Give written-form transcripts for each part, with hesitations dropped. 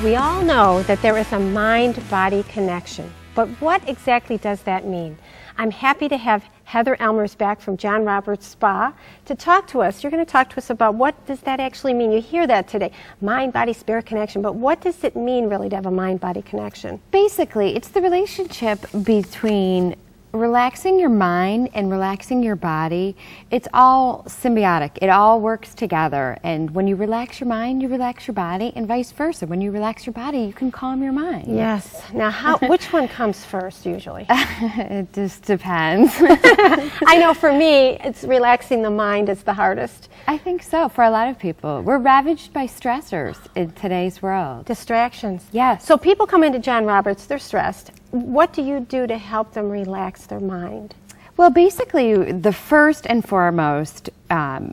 We all know that there is a mind-body connection, but what exactly does that mean? I'm happy to have Heather Elmers back from John Roberts Spa to talk to us. You're going to talk to us about what does that actually mean. You hear that today, mind-body-spirit connection, but what does it mean really to have a mind-body connection? Basically, it's the relationship between relaxing your mind and relaxing your body. It's all symbiotic. It all works together. And when you relax your mind, you relax your body, and vice versa. When you relax your body, you can calm your mind. Yes. Now, which one comes first usually? It just depends. I know for me, it's relaxing the mind is the hardest. I think so for a lot of people. We're ravaged by stressors in today's world. Distractions. Yes. So people come into John Roberts, they're stressed. What do you do to help them relax their mind? Well, basically, the first and foremost,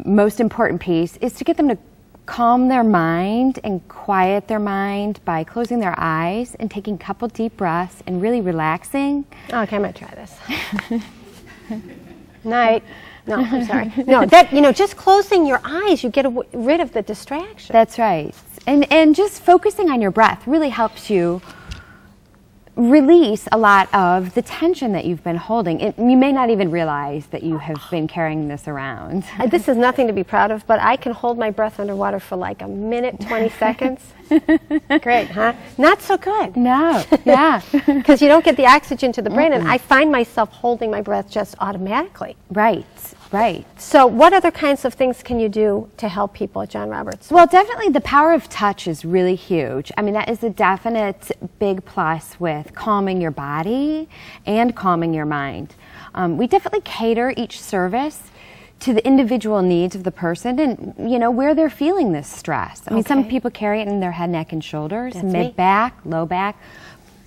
most important piece is to get them to calm their mind and quiet their mind by closing their eyes and taking a couple deep breaths and really relaxing. Okay, I'm going to try this. Night. No, I'm sorry. No, that, just closing your eyes, you get rid of the distraction. That's right. And just focusing on your breath really helps you release a lot of the tension that you've been holding. You may not even realize that you have been carrying this around. This is nothing to be proud of, but I can hold my breath underwater for like a minute, 20 seconds. Great, huh? Not so good. No, yeah. Because you don't get the oxygen to the brain, and I find myself holding my breath just automatically. Right, right. So what other kinds of things can you do to help people at John Roberts? Well, definitely the power of touch is really huge. I mean, that is a definite big plus with calming your body and calming your mind. We definitely cater each service to the individual needs of the person and, where they're feeling this stress. I mean, some people carry it in their head, neck, and shoulders, mid-back, low back.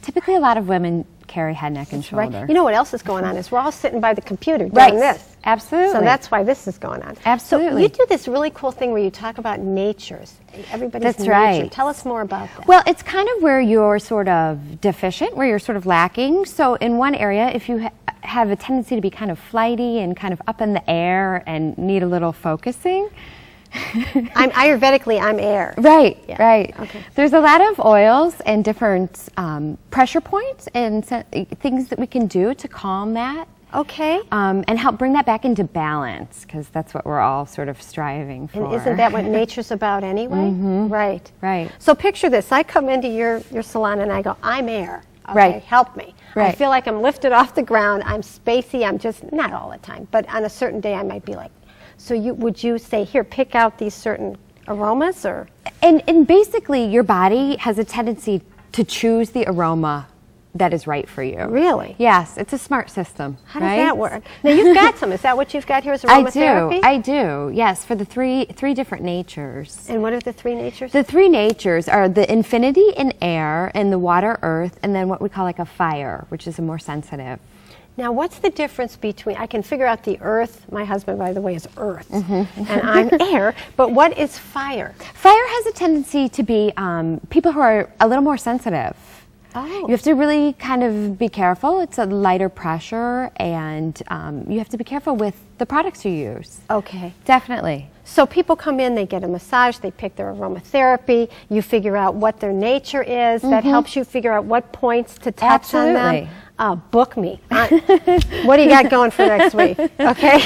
Typically, a lot of women carry head, neck, and shoulder. Right. You know what else is going on is we're all sitting by the computer doing this. Absolutely. So that's why this is going on. Absolutely. So you do this really cool thing where you talk about natures. Everybody's That's right. Tell us more about that. Well, it's kind of where you're sort of deficient, where you're sort of lacking. So in one area, if you have a tendency to be kind of flighty and kind of up in the air and need a little focusing. I'm Ayurvedically, I'm air. Right, right. Okay. There's a lot of oils and different pressure points and things that we can do to calm that. Okay. And help bring that back into balance, because that's what we're all sort of striving for. And isn't that what nature's about anyway? Right. Right. So picture this. I come into your salon and I go, I'm air. Okay, right. Help me. Right. I feel like I'm lifted off the ground. I'm spacey. I'm just, not all the time, but on a certain day I might be like, so would you say, here, pick out these certain aromas? Or? And basically, your body has a tendency to choose the aroma that is right for you. Really? Yes, it's a smart system. How does that work? Now, you've got some. Is that what you've got here as aromatherapy? I do, yes, for the three different natures. And what are the three natures? The three natures are the infinity in air, and the water, earth, and then what we call like a fire, which is a more sensitive. Now, what's the difference between, I can figure out the earth, my husband, by the way, is earth, and I'm air, but what is fire? Fire has a tendency to be people who are a little more sensitive. Oh. You have to really kind of be careful. It's a lighter pressure, and you have to be careful with the products you use. Okay. Definitely. So people come in, they get a massage, they pick their aromatherapy, you figure out what their nature is, that helps you figure out what points to touch on them. Book me. What do you got going for next week? Okay.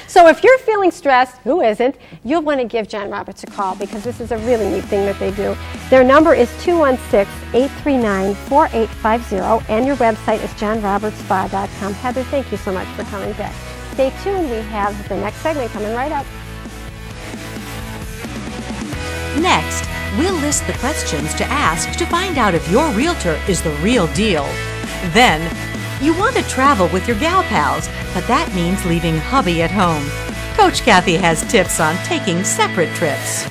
So if you're feeling stressed, who isn't, you'll want to give John Roberts a call, because this is a really neat thing that they do. Their number is 216-839-4850, and your website is johnrobertsspa.com. Heather, thank you so much for coming back. Stay tuned. We have the next segment coming right up. Next, we'll list the questions to ask to find out if your realtor is the real deal. Then, you want to travel with your gal pals, but that means leaving hubby at home. Coach Kathy has tips on taking separate trips.